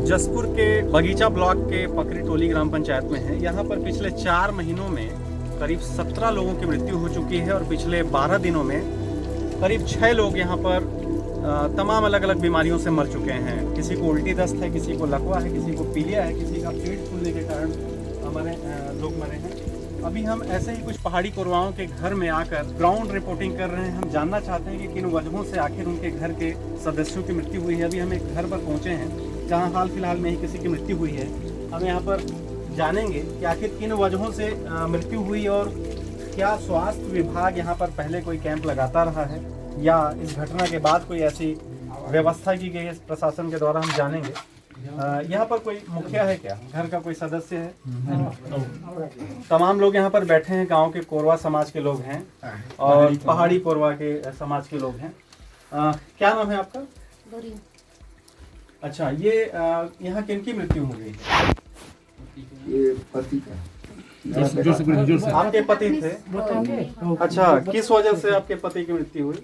जसपुर के बगीचा ब्लॉक के पकरी टोली ग्राम पंचायत में है। यहाँ पर पिछले 4 महीनों में करीब 17 लोगों की मृत्यु हो चुकी है और पिछले 12 दिनों में करीब 6 लोग यहाँ पर तमाम अलग अलग बीमारियों से मर चुके हैं। किसी को उल्टी दस्त है, किसी को लकवा है, किसी को पीलिया है, किसी का पेट फूलने के कारण लोग मरे हैं। अभी हम ऐसे ही कुछ पहाड़ी कोरवाओं के घर में आकर ग्राउंड रिपोर्टिंग कर रहे हैं। हम जानना चाहते हैं कि किन वजहों से आखिर उनके घर के सदस्यों की मृत्यु हुई है। अभी हम एक घर पर पहुंचे हैं जहां हाल फिलहाल में ही किसी की मृत्यु हुई है। हम यहाँ पर जानेंगे कि आखिर किन वजहों से मृत्यु हुई और क्या स्वास्थ्य विभाग यहाँ पर पहले कोई कैंप लगाता रहा है या इस घटना के बाद कोई ऐसी व्यवस्था की गई है प्रशासन के द्वारा। हम जानेंगे यहाँ पर कोई मुखिया है क्या, घर का कोई सदस्य है। तमाम लोग यहाँ पर बैठे हैं, गांव के कोरवा समाज के लोग हैं और पहाड़ी कोरवा के समाज के लोग हैं। क्या नाम है आपका? अच्छा, ये यहाँ किनकी मृत्यु हो गई? ये पति का। आपके पति थे? अच्छा, किस वजह से आपके पति की मृत्यु हुई?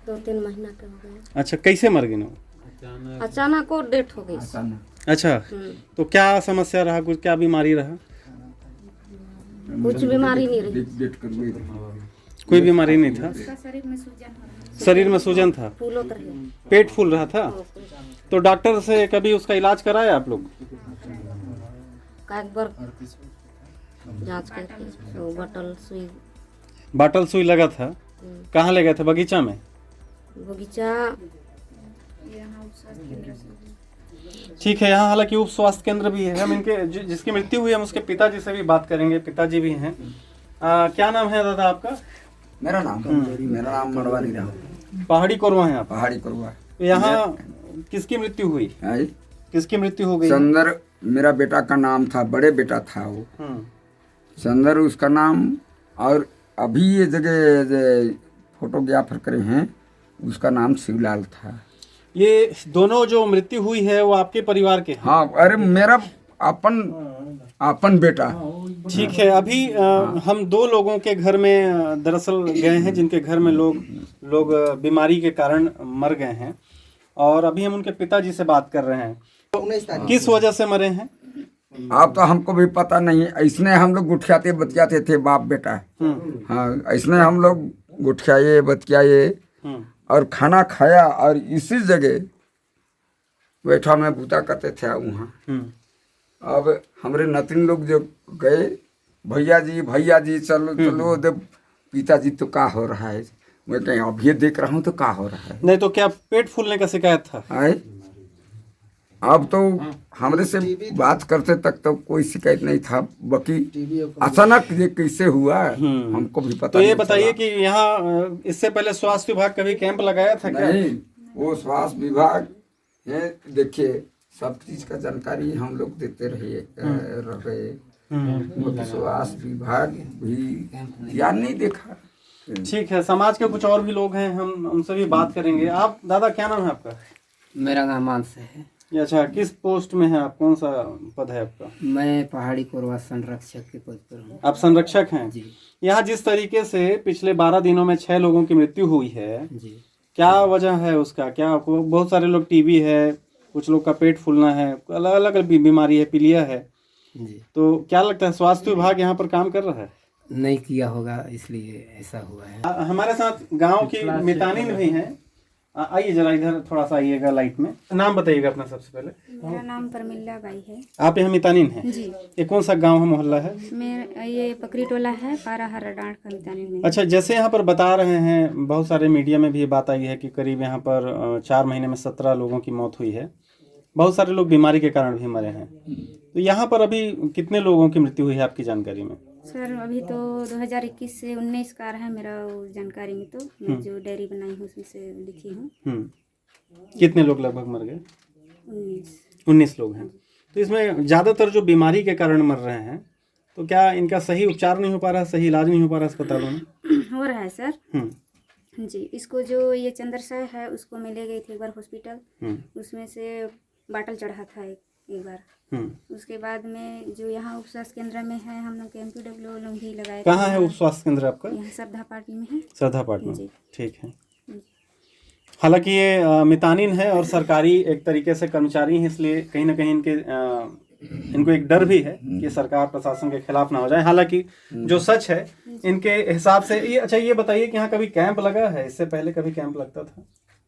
2-3 महीना के हो गए। अच्छा, कैसे मर गए? अचानक वो डेथ हो गई। अच्छा, तो क्या समस्या रहा, कुछ क्या बीमारी रहा? कुछ बीमारी नहीं रही, कोई बीमारी नहीं था। शरीर में सूजन था, फूलों तरह पेट फूल रहा था। तो डॉक्टर से कभी उसका इलाज कराया आप लोग? एक बार जांच करके तो बाटल सुई लगा था। कहाँ ले गए थे? बगीचा में? बगीचा। ठीक है, यहाँ हालांकि उप स्वास्थ्य केंद्र भी है। हम इनके जिसकी मृत्यु हुई हम उसके पिताजी से भी बात करेंगे। पिताजी भी हैं। क्या नाम है दादा आपका? मेरा नाम मरवानी राम। पहाड़ी कोरवा है आप? पहाड़ी कोरवा। यहाँ किसकी मृत्यु हुई? किसकी मृत्यु हो गई? चंदर मेरा बेटा का नाम था, बड़े बेटा था वो। चंदर उसका नाम। और अभी ये जगह फोटोग्राफर करे हैं, उसका नाम शिवलाल था। ये दोनों जो मृत्यु हुई है वो आपके परिवार के हैं? हाँ, अरे मेरा अपन बेटा। ठीक है, अभी हम 2 लोगों के घर में दरअसल गए हैं जिनके घर में लोग बीमारी के कारण मर गए हैं और अभी हम उनके पिताजी से बात कर रहे हैं। तो किस वजह से मरे हैं? आप तो हमको भी पता नहीं। ऐसने हम लोग गुठियाते बतियाते थे, बाप बेटा। हाँ, ऐसने हम लोग गुठियाए बतियाए और खाना खाया और इसी जगह बैठा मैं बूता करते थे वहाँ। अब हमारे नतिन लोग जो गए, भैया जी चलो पिताजी तो का हो रहा है। मैं कहीं अभी देख रहा हूँ तो का हो रहा है। नहीं तो क्या पेट फूलने का शिकायत था? अब तो हमरे से बात करते तक तो कोई शिकायत नहीं था, बाकी अचानक ये कैसे हुआ हमको भी पता तो नहीं। ये बताइए कि यहाँ इससे पहले स्वास्थ्य विभाग कभी कैंप लगाया था क्या? नहीं, वो स्वास्थ्य विभाग है, देखिए सब चीज का जानकारी हम लोग देते रहे। स्वास्थ्य विभाग भी ध्यान नहीं देखा। ठीक है, समाज के कुछ और भी लोग हैं, हम उनसे भी बात करेंगे। आप दादा, क्या नाम है आपका? मेरा नाम मानस है। अच्छा, किस पोस्ट में है आप? कौन सा पद है आपका? मैं पहाड़ी कोरवा संरक्षक के पद पर हूँ। आप संरक्षक हैं जी। यहाँ जिस तरीके से पिछले 12 दिनों में 6 लोगों की मृत्यु हुई है जी, क्या वजह है उसका? क्या बहुत सारे लोग टीबी है, कुछ लोग का पेट फूलना है, अलग अलग बीमारी है, पीलिया है। जी। तो क्या लगता है स्वास्थ्य विभाग यहाँ पर काम कर रहा है? नहीं किया होगा, इसलिए ऐसा हुआ है। हमारे साथ गांव की मितानिन भी हैं। आइए जरा इधर थोड़ा सा आइएगा लाइट में। नाम बताइएगा अपना सबसे पहले। मेरा नाम परमिल्ला बाई है। आप यहाँ मितानिन हैं? जी। ये कौन सा गांव है, मोहल्ला है? मैं ये पकरी टोला है, पारा हरा डांड का मितानिन में। अच्छा, जैसे यहाँ पर बता रहे हैं, बहुत सारे मीडिया में भी ये बात आई है कि करीब यहाँ पर 4 महीने में 17 लोगों की मौत हुई है। बहुत सारे लोग बीमारी के कारण भी मरे हैं। तो यहाँ पर अभी कितने लोगों की मृत्यु हुई है आपकी जानकारी में? सर अभी तो 2021 से 19 कार है मेरा जानकारी में। तो मैं जो डायरी बनाई हूँ उसमें से लिखी हूँ। कितने लोग लगभग मर गए? 19 लोग हैं। तो इसमें ज़्यादातर जो बीमारी के कारण मर रहे हैं, तो क्या इनका सही उपचार नहीं हो पा रहा, सही इलाज नहीं हो पा रहा अस्पतालों में? हो रहा है सर। जी, इसको जो ये चंद्र साय है उसको मैं ले गई थी एक बार हॉस्पिटल। उसमें से बाटल चढ़ा था एक बार। उसके बाद में जो यहाँ उप स्वास्थ्य केंद्र में है, हम लोग MPW लोग भी लगाए। कहाँ है उप स्वास्थ्य केंद्र आपका? यहाँ श्रद्धा पार्टी में है। श्रद्धा पार्टी में, ठीक है। हालांकि ये मितानिन है और सरकारी एक तरीके से कर्मचारी हैं, इसलिए कहीं ना कहीं इनको एक डर भी है कि सरकार प्रशासन के खिलाफ ना हो जाए। हालांकि जो सच है इनके हिसाब से ये, अच्छा ये बताइए कि यहाँ कभी कैंप लगा है? इससे पहले कभी कैंप लगता था?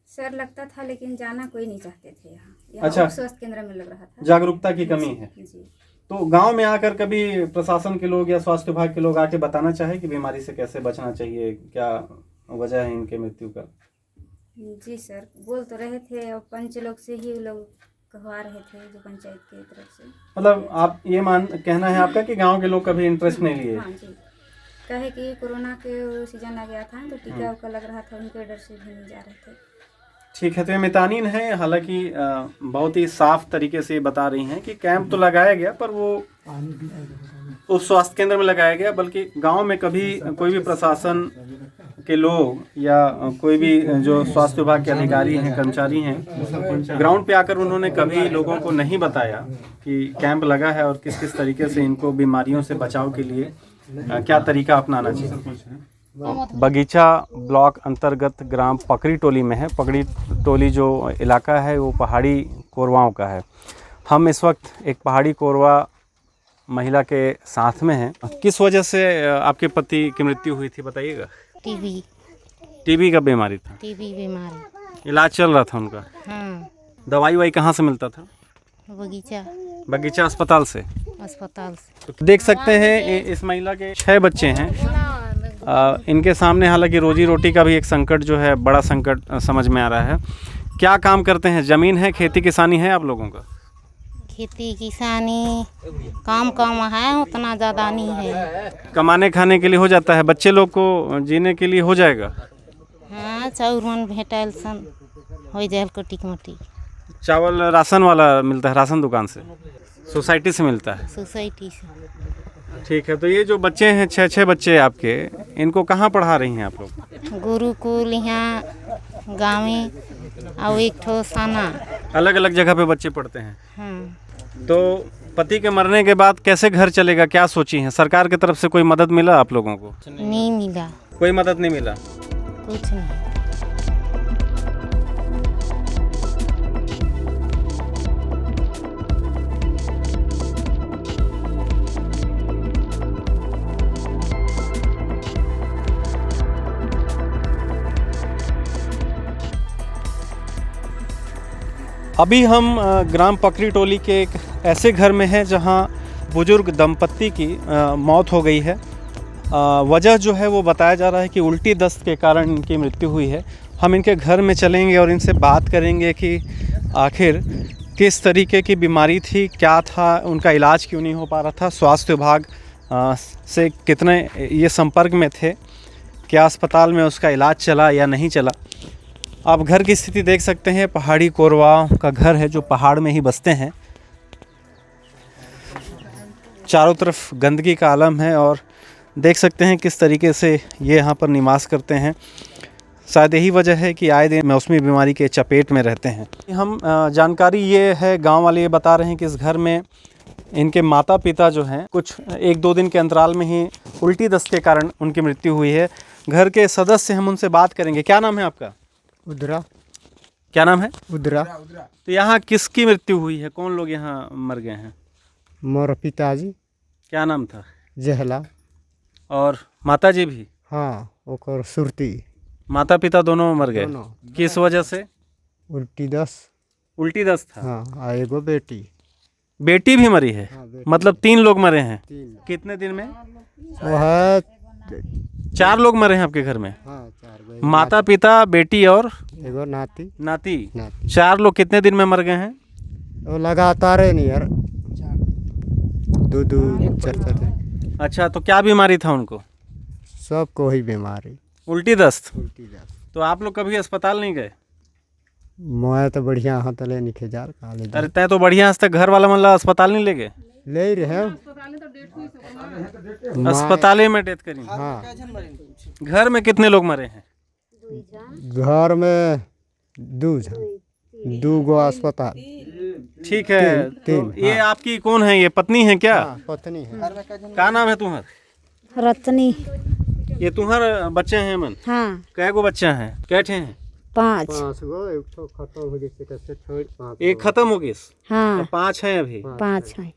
सर लगता था, लेकिन जाना कोई नहीं चाहते थे। यहाँ अच्छा। स्वास्थ्य केंद्र में लग रहा था। जागरूकता की कमी है। जी। तो गांव में आकर कभी प्रशासन के लोग या स्वास्थ्य विभाग के लोग आके बताना चाहे कि बीमारी से कैसे बचना चाहिए, क्या वजह है इनके मृत्यु का? जी सर, बोल तो रहे थे और पंच लोग से ही लोग कहवा रहे थे, जो पंचायत की तरफ से। मतलब आप ये कहना है आपका कि गांव के लोग कभी इंटरेस्ट नहीं लिए? हाँ जी, कहे कि कोरोना के सीजन आ गया था तो टीका उका लग रहा था, उनके डर से भी नहीं जा रहे थे। ठीक है, तो ये मितानिन है। हालांकि बहुत ही साफ तरीके से बता रही हैं कि कैंप तो लगाया गया, पर वो उस स्वास्थ्य केंद्र में लगाया गया, बल्कि गांव में कभी कोई भी प्रशासन के लोग या कोई भी जो स्वास्थ्य विभाग के अधिकारी हैं, कर्मचारी हैं, ग्राउंड पे आकर उन्होंने कभी लोगों को नहीं बताया कि कैंप लगा है और किस किस तरीके से इनको बीमारियों से बचाव के लिए क्या तरीका अपनाना चाहिए। बगीचा ब्लॉक अंतर्गत ग्राम पकड़ी टोली में है। पकड़ी टोली जो इलाका है वो पहाड़ी कोरवाओं का है। हम इस वक्त एक पहाड़ी कोरवा महिला के साथ में हैं। किस वजह से आपके पति की मृत्यु हुई थी बताइएगा? टीबी का बीमारी था? टीबी बीमारी, इलाज चल रहा था उनका? हाँ। दवाई वाई कहाँ से मिलता था? बगीचा अस्पताल से। तो देख सकते हैं इस महिला के 6 बच्चे हैं। इनके सामने हालांकि रोजी रोटी का भी एक संकट जो है, बड़ा संकट समझ में आ रहा है। क्या काम करते हैं? जमीन है, खेती किसानी है आप लोगों का? खेती किसानी काम है, उतना ज़्यादा नहीं है। कमाने खाने के लिए हो जाता है, बच्चे लोग को जीने के लिए हो जाएगा? हाँ, चाउर मन भेटल सन हो जाए कोटिक मोटी। चावल राशन वाला मिलता है? राशन दुकान से, सोसाइटी से मिलता है? सोसाइटी से। ठीक है, तो ये जो बच्चे हैं 6 बच्चे आपके, इनको कहाँ पढ़ा रही हैं आप लोग? गुरुकुल यहाँ गाँव में और एक ठो साना। अलग अलग जगह पे बच्चे पढ़ते हैं? हाँ। तो पति के मरने के बाद कैसे घर चलेगा, क्या सोची हैं? सरकार की तरफ से कोई मदद मिला आप लोगों को? नहीं मिला, कोई मदद नहीं मिला? कुछ नहीं। अभी हम ग्राम पकड़ी टोली के एक ऐसे घर में हैं जहां बुजुर्ग दंपत्ति की मौत हो गई है। वजह जो है वो बताया जा रहा है कि उल्टी दस्त के कारण इनकी मृत्यु हुई है। हम इनके घर में चलेंगे और इनसे बात करेंगे कि आखिर किस तरीके की बीमारी थी, क्या था, उनका इलाज क्यों नहीं हो पा रहा था, स्वास्थ्य विभाग से कितने ये संपर्क में थे, क्या अस्पताल में उसका इलाज चला या नहीं चला। आप घर की स्थिति देख सकते हैं। पहाड़ी कोरवाओं का घर है जो पहाड़ में ही बसते हैं। चारों तरफ गंदगी का आलम है और देख सकते हैं किस तरीके से ये यहाँ पर निवास करते हैं। शायद यही वजह है कि आए दिन मौसमी बीमारी के चपेट में रहते हैं। हम जानकारी ये है, गांव वाले ये बता रहे हैं कि इस घर में इनके माता पिता जो हैं कुछ 1-2 दिन के अंतराल में ही उल्टी दस्त के कारण उनकी मृत्यु हुई है। घर के सदस्य हम उनसे बात करेंगे। क्या नाम है आपका? उद्रा। क्या नाम है? उद्रा। तो यहाँ किसकी मृत्यु हुई है? कौन लोग यहाँ मर गए हैं? मोर पिताजी। क्या नाम था? जहला। और माताजी भी? हाँ, ओकर सुरती। माता पिता दोनों मर गए? दोनों। किस वजह से? उल्टी दस्त। उल्टी दस्त था? हाँ, आ एगो बेटी। बेटी भी मरी है? हाँ, बेटी। मतलब 3 लोग मरे हैं? 3। कितने दिन में? वो है 4 लोग मरे हैं आपके घर में? हाँ, 4 गो। माता पिता, बेटी और एगो नाती। नाती। नाती। 4 लोग कितने दिन में मर गए हैं? वो लगातार है नहीं यार, 2-2 4-4 दिन। अच्छा, तो क्या बीमारी था उनको? सबको ही बीमारी, उल्टी दस्त। उल्टी दस्त। तो आप लोग कभी अस्पताल नहीं गए? मैं तो बढ़िया हाथ ले निखे जार काले। अरे तय तो बढ़िया, आज तक घर वाला मतलब अस्पताल नहीं ले गए? ले रहे हैं। अस्पताल में डेथ करी? हाँ। घर में कितने लोग मरे हैं? घर में 2 गो अस्पताल। ठीक है। तीन, तो ये आपकी कौन है? ये पत्नी है क्या? हाँ, पत्नी है। क्या नाम है तुम्हार? रत्नी। ये तुम्हारे बच्चे हैं मन? हाँ, कै गो बच्चा हैं? कैठे हैं? पाँच गो एक ठो खत्म हो जैसे कैसे छोड़ 5 एक खत्म हो गई, हाँ 5 हैं अभी। पाँच है।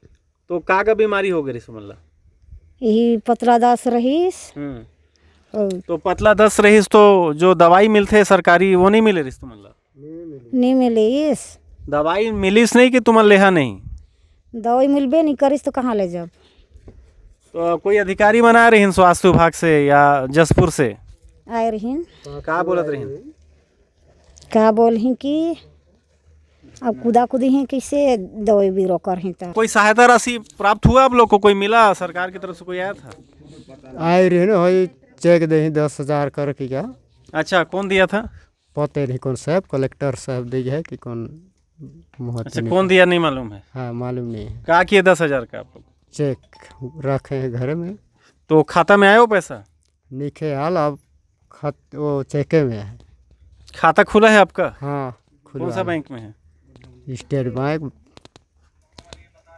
तो का बीमारी हो गई रिसमल्ला? यही पतला दास रहीस और तो पतला दस रहीस तो जो दवाई मिलते सरकारी वो नहीं मिले रिसमल्ला? नहीं मिले इस दवाई मिलीस नहीं कि तुम लेहा नहीं? दवाई मिलबे नहीं करिस तो कहाँ ले जब। तो कोई अधिकारी बना रही स्वास्थ्य विभाग से या जसपुर से? आए रहीन का बोलत रही? क्या बोल ही कि अब कुदा कुदी हैं कैसे दवाई भी रोकर हैं तब। कोई सहायता राशि प्राप्त हुआ आप लोग को? कोई मिला सरकार की तरफ से? कोई आया था? आए रही ना वही चेक दे 10,000 कर की क्या अच्छा, कौन दिया था? पते नहीं कौन साहब कलेक्टर साहब दी है कि कौन अच्छा, कौन दिया नहीं मालूम है? हाँ मालूम नहीं है। क्या किए 10,000 का आप लोग? चेक रखे हैं घर में तो खाता में आया वो पैसा? नीचे हाल अब खत वो चेके में है। खाता खुला है आपका? हाँ कौन सा बैंक में है? State bank.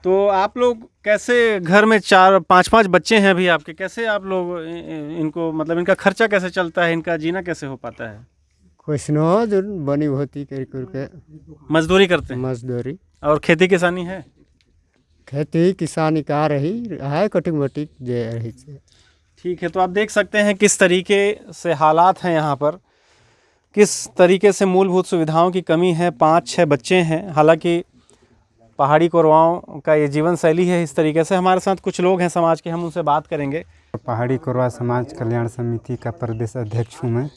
तो आप लोग कैसे, घर में 4-5 बच्चे हैं अभी आपके, कैसे आप लोग इनको, मतलब इनका खर्चा कैसे चलता है, इनका जीना कैसे हो पाता है? कुछ न हो जो बनी होती करके मजदूरी करते हैं? मजदूरी और खेती किसानी है? खेती किसानी का रही है कटिंग वटिंग जे रही से। ठीक है, तो आप देख सकते हैं किस तरीके से हालात हैं यहाँ पर, किस तरीके से मूलभूत सुविधाओं की कमी है। 5-6 बच्चे हैं, हालांकि पहाड़ी कोरवाओं का ये जीवन शैली है इस तरीके से। हमारे साथ कुछ लोग हैं समाज के, हम उनसे बात करेंगे। पहाड़ी कोरवा समाज कल्याण समिति का प्रदेश अध्यक्ष हूँ मैं,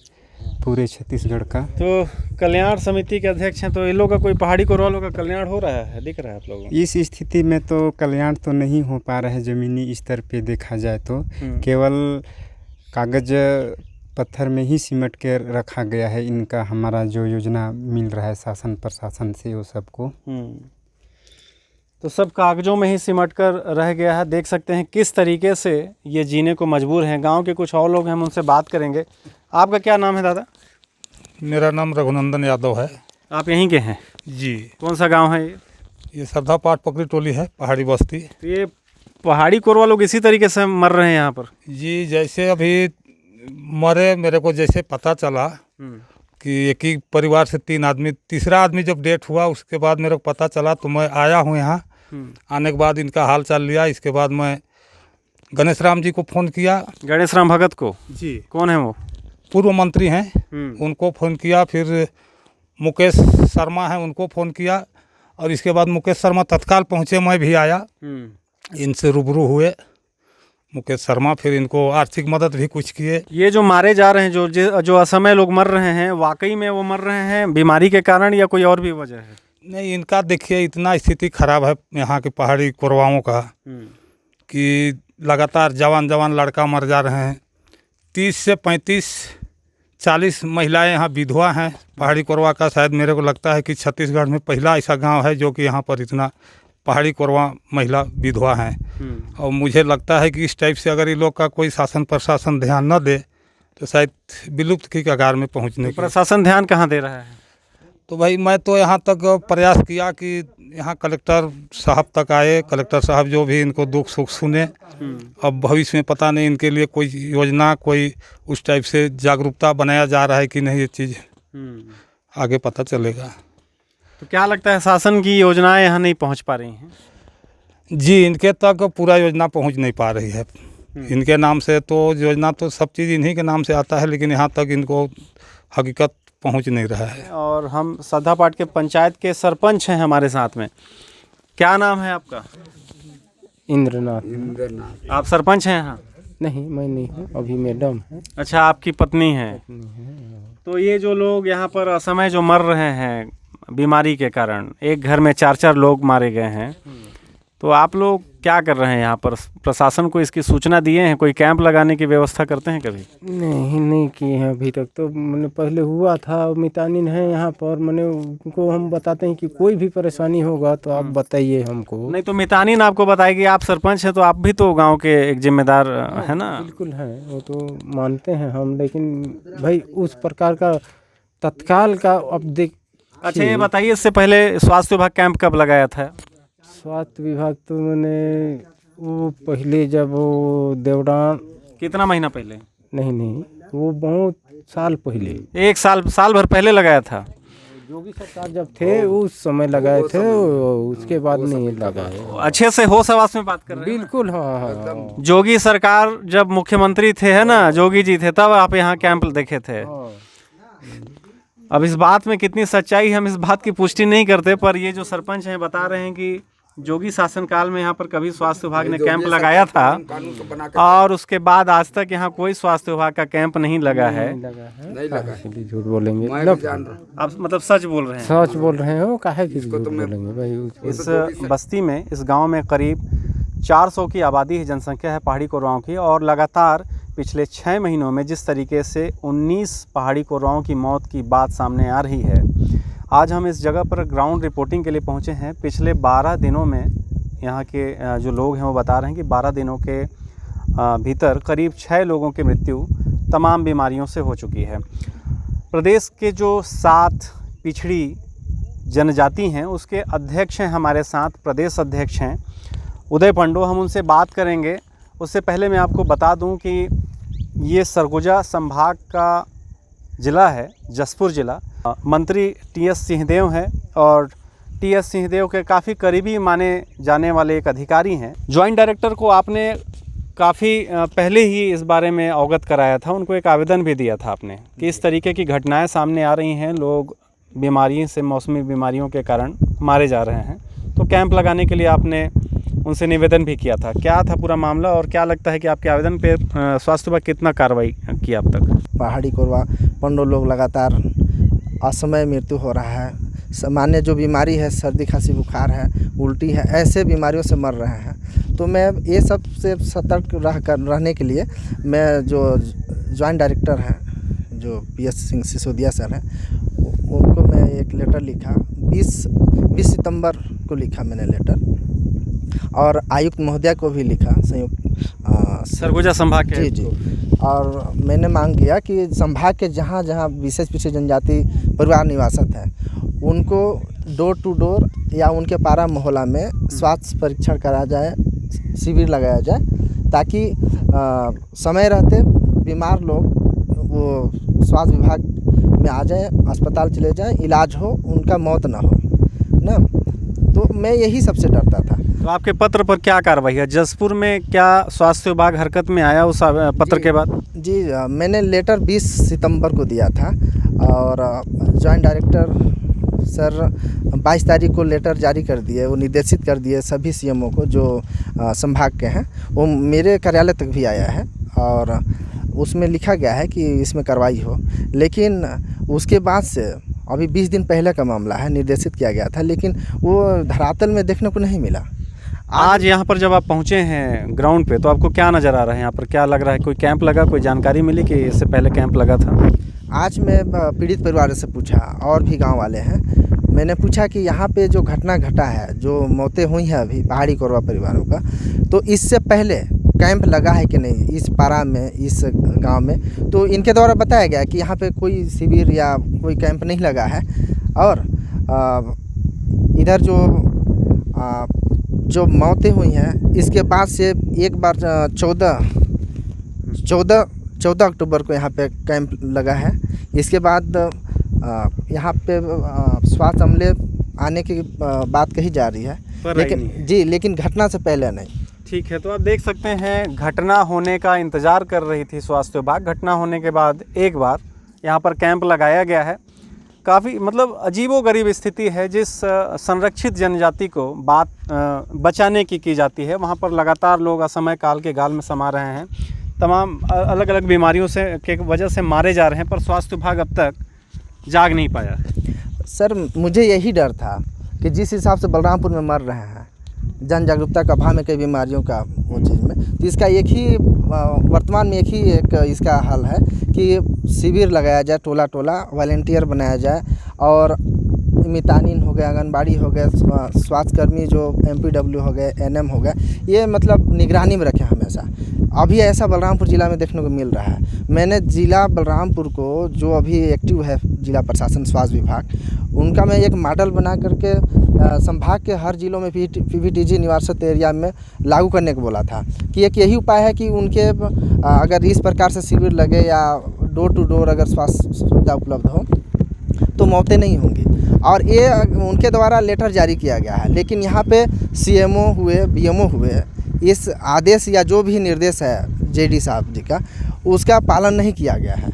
पूरे छत्तीसगढ़ का। तो कल्याण समिति के अध्यक्ष हैं, तो इन लोगों का कोई पहाड़ी कोरवा लोगों का कल्याण हो रहा है, दिख रहा है आप लोगों को? इस स्थिति में तो कल्याण तो नहीं हो पा रहा है ज़मीनी स्तर पे देखा जाए तो। केवल कागज पत्थर में ही सिमट के रखा गया है इनका, हमारा जो योजना मिल रहा है शासन प्रशासन से वो सबको। तो सब कागजों में ही सिमट कर रह गया है। देख सकते हैं किस तरीके से ये जीने को मजबूर हैं। गांव के कुछ और लोग हैं, हम उनसे बात करेंगे। आपका क्या नाम है दादा? मेरा नाम रघुनंदन यादव है। आप यहीं के हैं जी। कौन सा गांव है ये? ये सरदा पाट पकड़ी टोली है, पहाड़ी बस्ती। तो ये पहाड़ी कोरवा लोग इसी तरीके से मर रहे हैं यहाँ पर? जी, जैसे अभी मरे, मेरे को जैसे पता चला कि एक ही परिवार से 3 आदमी, तीसरा आदमी जब डेथ हुआ उसके बाद मेरे को पता चला तो मैं आया हूँ यहाँ। आने के बाद इनका हाल चाल लिया। इसके बाद मैं गणेश राम जी को फ़ोन किया। गणेश राम भगत को? जी। कौन है वो? पूर्व मंत्री हैं, उनको फ़ोन किया। फिर मुकेश शर्मा हैं, उनको फ़ोन किया। और इसके बाद मुकेश शर्मा तत्काल पहुँचे, मैं भी आया, इनसे रूबरू हुए मुकेश शर्मा। फिर इनको आर्थिक मदद भी कुछ किए। ये जो मारे जा रहे हैं, जो असमय लोग मर रहे हैं, वाकई में वो मर रहे हैं बीमारी के कारण या कोई और भी वजह है? नहीं, इनका देखिए इतना स्थिति खराब है यहाँ के पहाड़ी कोरवाओं का कि लगातार जवान लड़का मर जा रहे हैं। 30 से 35-40 महिलाएं यहाँ विधवा हैं। पहाड़ी कोरवा का शायद मेरे को लगता है कि छत्तीसगढ़ में पहला ऐसा गांव है जो कि यहाँ पर इतना पहाड़ी कोरवा महिला विधवा हैं। और मुझे लगता है कि इस टाइप से अगर ये लोग का कोई शासन प्रशासन ध्यान न दे तो शायद विलुप्त की कगार में पहुँचने की। प्रशासन ध्यान कहाँ दे रहा है? तो भाई मैं तो यहाँ तक प्रयास किया कि यहाँ कलेक्टर साहब तक आए, कलेक्टर साहब जो भी इनको दुख सुख सुने। अब भविष्य में पता नहीं इनके लिए कोई योजना, कोई उस टाइप से जागरूकता बनाया जा रहा है कि नहीं, ये चीज़ आगे पता चलेगा। तो क्या लगता है शासन की योजनाएं यहाँ नहीं पहुँच पा रही हैं? जी, इनके तक पूरा योजना पहुँच नहीं पा रही है। इनके नाम से तो योजना तो सब चीज़ इन्हीं के नाम से आता है, लेकिन यहाँ तक इनको हकीकत पहुँच नहीं रहा है। और हम सरदा पाट के पंचायत के सरपंच हैं हमारे साथ में। क्या नाम है आपका? इंद्रनाथ। आप सरपंच हैं यहाँ? नहीं, मैं नहीं हूँ, अभी मैडम है। अच्छा, आपकी पत्नी है। तो ये जो लोग यहाँ पर असमय जो मर रहे हैं बीमारी के कारण, एक घर में 4-4 लोग मारे गए हैं, तो आप लोग क्या कर रहे हैं यहाँ पर? प्रशासन को इसकी सूचना दिए हैं? कोई कैंप लगाने की व्यवस्था करते हैं कभी? नहीं किए हैं अभी तक। तो मैंने पहले हुआ था, मितानिन है यहाँ पर, मैंने उनको हम बताते हैं कि कोई भी परेशानी होगा तो आप बताइए हमको। नहीं तो मितानिन आपको बताएगी, आप सरपंच हैं तो आप भी तो गांव के एक जिम्मेदार है ना? बिल्कुल है, वो तो मानते हैं हम, लेकिन भाई उस प्रकार का तत्काल का अब देख। अच्छा, ये बताइए, इससे पहले स्वास्थ्य विभाग कैंप कब लगाया था? स्वास्थ्य विभाग तो मैंने वो पहले जब वो देवडान। कितना महीना पहले? नहीं वो बहुत साल पहले, एक साल भर पहले लगाया था। योगी सरकार जब थे उस समय लगाए थे, उसके बाद नहीं लगाए। अच्छे से होश हवास में बात कर रहे हैं। बिल्कुल, हाँ हाँ। जोगी सरकार जब मुख्यमंत्री थे, है ना, जोगी जी थे, तब आप यहाँ कैंप देखे थे। अब इस बात में कितनी सच्चाई, हम इस बात की पुष्टि नहीं करते, पर ये जो सरपंच हैं बता रहे हैं कि जोगी शासनकाल में यहाँ पर कभी स्वास्थ्य विभाग ने कैंप लगाया था और उसके बाद आज तक यहाँ कोई स्वास्थ्य विभाग का कैंप नहीं लगा है। नहीं लगा। इसलिए झूठ बोलेंगे, मैं भी जान रहा हूँ। आप मतलब सच बोल रहे हैं। सच बोल रहे हो, काहे की झूठ बोलेंगे भाई। इस बस्ती में, इस गांव में करीब 400 की आबादी है, जनसंख्या है पहाड़ी कोरवाओं की, और लगातार पिछले 6 महीनों में जिस तरीके से 19 पहाड़ी कोरवाओं की मौत की बात सामने आ रही है, आज हम इस जगह पर ग्राउंड रिपोर्टिंग के लिए पहुंचे हैं। पिछले 12 दिनों में यहाँ के जो लोग हैं वो बता रहे हैं कि 12 दिनों के भीतर करीब 6 लोगों की मृत्यु तमाम बीमारियों से हो चुकी है। प्रदेश के जो 7 पिछड़ी जनजाति हैं उसके अध्यक्ष हैं हमारे साथ, प्रदेश अध्यक्ष हैं उदय पंडो, हम उनसे बात करेंगे। उससे पहले मैं आपको बता दूं कि ये सरगुजा संभाग का ज़िला है, जसपुर ज़िला। मंत्री टी.एस. सिंहदेव हैं और टी.एस. सिंहदेव के काफ़ी करीबी माने जाने वाले एक अधिकारी हैं। जॉइंट डायरेक्टर को आपने काफ़ी पहले ही इस बारे में अवगत कराया था, उनको एक आवेदन भी दिया था आपने कि इस तरीके की घटनाएं सामने आ रही हैं, लोग बीमारी से, मौसमी बीमारियों के कारण मारे जा रहे हैं, तो कैंप लगाने के लिए आपने उनसे निवेदन भी किया था। क्या था पूरा मामला और क्या लगता है कि आपके आवेदन पे स्वास्थ्य विभाग कितना कार्रवाई किया अब तक? पहाड़ी कोरवा पंडो लोग लगातार असमय मृत्यु हो रहा है। सामान्य जो बीमारी है, सर्दी खांसी बुखार है, उल्टी है, ऐसे बीमारियों से मर रहे हैं। तो मैं ये सब से सतर्क रहने के लिए मैं जो जॉइंट डायरेक्टर हैं, जो पी.एस. सिंह सिसोदिया सर हैं, उनको मैं एक लेटर लिखा। 20 सितंबर को लिखा मैंने लेटर, और आयुक्त महोदया को भी लिखा, संयुक्त सरगुजा संभाग के। जी। और मैंने मांग किया कि संभाग के जहाँ जहाँ विशेष पिछड़ी जनजाति परिवार निवासत है, उनको डोर टू डोर या उनके पारा मोहल्ला में स्वास्थ्य परीक्षण कराया जाए, शिविर लगाया जाए, ताकि समय रहते बीमार लोग वो स्वास्थ्य विभाग में आ जाए, अस्पताल चले जाएं, इलाज हो, उनका मौत ना हो ना। तो मैं यही सबसे डरता था। तो आपके पत्र पर क्या कार्रवाई है? जसपुर में क्या स्वास्थ्य विभाग हरकत में आया उस पत्र के बाद? जी, मैंने लेटर 20 सितंबर को दिया था और जॉइंट डायरेक्टर सर 22 तारीख को लेटर जारी कर दिए, वो निर्देशित कर दिए सभी सीएमओ को जो संभाग के हैं। वो मेरे कार्यालय तक भी आया है और उसमें लिखा गया है कि इसमें कार्रवाई हो। लेकिन उसके बाद से अभी 20 दिन पहले का मामला है, निर्देशित किया गया था, लेकिन वो धरातल में देखने को नहीं मिला। आज यहाँ पर जब आप पहुँचे हैं ग्राउंड पे, तो आपको क्या नज़र आ रहा है? यहाँ पर क्या लग रहा है? कोई कैंप लगा, कोई जानकारी मिली कि इससे पहले कैंप लगा था? आज मैं पीड़ित परिवार से पूछा, और भी गांव वाले हैं, मैंने पूछा कि यहाँ पे जो घटना घटा है, जो मौतें हुई हैं अभी पहाड़ी कोरवा परिवारों का, तो इससे पहले कैंप लगा है कि नहीं इस पारा में, इस गांव में? तो इनके द्वारा बताया गया कि यहाँ पे कोई शिविर या कोई कैंप नहीं लगा है। और इधर जो मौतें हुई हैं, इसके बाद से एक बार 14 अक्टूबर को यहाँ पे कैंप लगा है। इसके बाद यहाँ पे स्वास्थ्य अमले आने की बात कही जा रही है, लेकिन घटना से पहले नहीं। ठीक है, तो आप देख सकते हैं घटना होने का इंतज़ार कर रही थी स्वास्थ्य विभाग। घटना होने के बाद एक बार यहाँ पर कैंप लगाया गया है। काफ़ी मतलब अजीबोगरीब स्थिति है। जिस संरक्षित जनजाति को बचाने की जाती है, वहाँ पर लगातार लोग असमय काल के गाल में समा रहे हैं, तमाम अलग अलग बीमारियों से के वजह से मारे जा रहे हैं, पर स्वास्थ्य विभाग अब तक जाग नहीं पाया। सर, मुझे यही डर था कि जिस हिसाब से बलरामपुर में मर रहे हैं, जन जागरूकता का अभाव में कई बीमारियों का वो चीज़ में, तो इसका एक ही वर्तमान में एक इसका हल है कि शिविर लगाया जाए, टोला टोला वॉलंटियर बनाया जाए, और मितानिन हो गए, आंगनबाड़ी हो गए, स्वास्थ्यकर्मी जो MPW हो गए, NM हो गए, ये मतलब निगरानी में रखें हमेशा। अभी ऐसा बलरामपुर ज़िला में देखने को मिल रहा है। मैंने ज़िला बलरामपुर को, जो अभी एक्टिव है जिला प्रशासन स्वास्थ्य विभाग, उनका मैं एक मॉडल बना करके संभाग के हर जिलों में PVTG निवासित एरिया में लागू करने को बोला था कि एक यही उपाय है कि उनके अगर इस प्रकार से शिविर लगे या डोर टू डोर अगर स्वास्थ्य सुविधा उपलब्ध हो तो मौतें नहीं होंगी। और ये उनके द्वारा लेटर जारी किया गया है, लेकिन यहाँ पे सीएमओ हुए, बीएमओ हुए, इस आदेश या जो भी निर्देश है जेडी साहब जी का, उसका पालन नहीं किया गया है।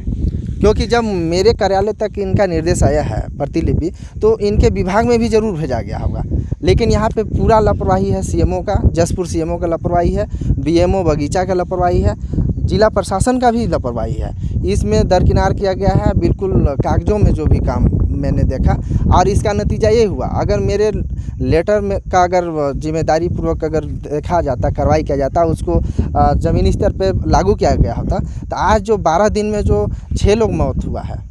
क्योंकि जब मेरे कार्यालय तक इनका निर्देश आया है प्रतिलिपि, तो इनके विभाग में भी ज़रूर भेजा गया होगा, लेकिन यहाँ पे पूरा लापरवाही है सीएमओ का, जसपुर सीएमओ का लापरवाही है, बीएमओ बगीचा का लापरवाही है, जिला प्रशासन का भी लापरवाही है। इसमें दरकिनार किया गया है बिल्कुल कागजों में जो भी काम मैंने देखा, और इसका नतीजा ये हुआ। अगर मेरे लेटर में का अगर जिम्मेदारी पूर्वक अगर देखा जाता, कार्रवाई किया जाता, उसको ज़मीनी स्तर पे लागू किया गया होता, तो आज जो 12 दिन में जो 6 लोग मौत हुआ है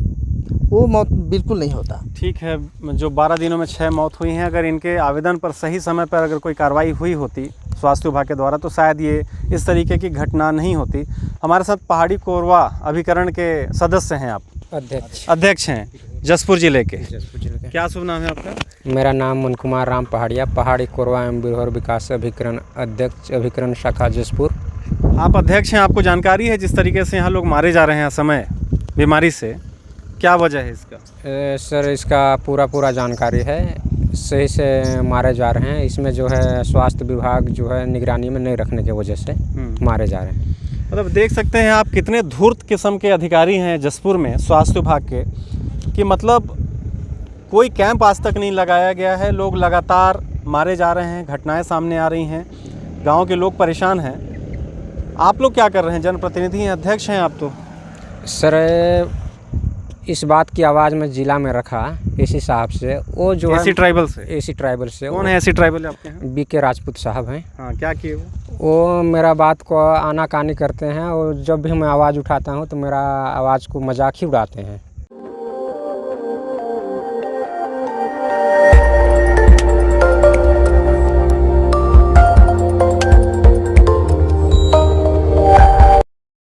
वो मौत बिल्कुल नहीं होता। ठीक है, जो 12 दिनों में 6 मौत हुई हैं, अगर इनके आवेदन पर सही समय पर अगर कोई कार्रवाई हुई होती स्वास्थ्य विभाग के द्वारा, तो शायद ये इस तरीके की घटना नहीं होती। हमारे साथ पहाड़ी कोरवा अभिकरण के सदस्य हैं आप, अध्यक्ष हैं जसपुर जिले के। क्या शुभ नाम है आपका? मेरा नाम मन कुमार राम पहाड़िया, पहाड़ी कोरवा एवं बिरहोर विकास अभिकरण अध्यक्ष, अभिकरण शाखा जसपुर। आप अध्यक्ष हैं, आपको जानकारी है जिस तरीके से यहाँ लोग मारे जा रहे हैं असमय बीमारी से, क्या वजह है इसका? सर इसका पूरा जानकारी है, सही से मारे जा रहे हैं। इसमें जो है स्वास्थ्य विभाग जो है निगरानी में नहीं रखने की वजह से मारे जा रहे हैं। मतलब देख सकते हैं आप कितने धूर्त किस्म के अधिकारी हैं जसपुर में स्वास्थ्य विभाग के, कि मतलब कोई कैंप आज तक नहीं लगाया गया है, लोग लगातार मारे जा रहे हैं, घटनाएं सामने आ रही हैं, गांव के लोग परेशान हैं। आप लोग क्या कर रहे हैं? जनप्रतिनिधि हैं, अध्यक्ष हैं आप तो। सर इस बात की आवाज़ में जिला में रखा इस हिसाब से, वो जो एसी ट्राइबल से। एसी ट्राइबल से। कौन है एसी ट्राइबल आपके यहाँ? बीके राजपूत साहब हैं। हाँ, क्या किए वो मेरा बात को आनाकानी करते हैं, और जब भी मैं आवाज़ उठाता हूँ तो मेरा आवाज़ को मजाक ही उड़ाते हैं।